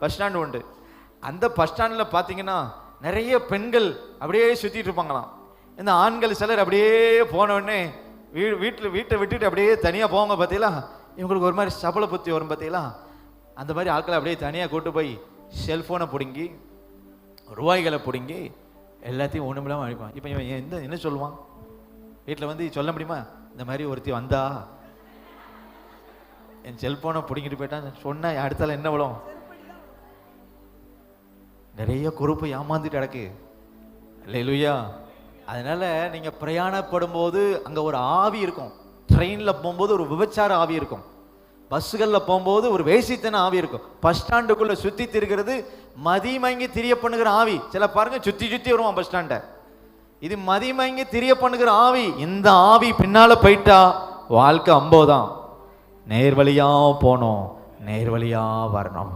Bus stand உண்டு. அந்த bus ஸ்டாண்டில் பார்த்தீங்கன்னா நிறைய பெண்கள் அப்படியே சுற்றிட்டு இருப்பாங்களாம். இந்த ஆண்கள் சிலர் அப்படியே போனவுடனே வீட்டை விட்டுட்டு அப்படியே தனியாக போவாங்க. பார்த்தீங்களா, இவங்களுக்கு ஒரு மாதிரி சபல புத்தி வரும். பார்த்தீங்களா, அந்த மாதிரி ஆட்களை அப்படியே தனியாக கூட்டு போய் செல்ஃபோனை பிடுங்கி ரூபாய்களை பிடுங்கி எல்லாத்தையும் ஒன்றுமில்லாமல் அழிப்பான். இப்போ இவன் என்ன சொல்லுவான்? வீட்டில் வந்து சொல்ல முடியுமா, இந்த மாதிரி ஒருத்தி வந்தா என் செல்ஃபோனை பிடிங்கிட்டு போயிட்டான் சொன்ன அடுத்தால என்ன விழும்? நிறைய குரூப்பு ஏமாந்துட்டு கிடக்கு. அல்லேலூயா. அதனால நீங்க பிரயாணப்படும் போது அங்க ஒரு ஆவி இருக்கும். ட்ரெயின்ல போகும்போது ஒரு விபச்சார ஆவி இருக்கும். பஸ்ஸுகள்ல போகும்போது ஒரு வேசித்தன ஆவி இருக்கும். பஸ் ஸ்டாண்டுக்குள்ள சுத்தி திரிகிறது மதிமயங்கி திரிய பண்ணுகிற ஆவி. சில பாருங்க சுத்தி சுத்தி வருவான் பஸ் ஸ்டாண்ட. இது மதிமயங்கி திரிய பண்ணுகிற ஆவி. இந்த ஆவி பின்னால போயிட்டா வாழ்க்கை அம்போதான். நேர்வழியா போனோம், நேர்வழியா வரணும்.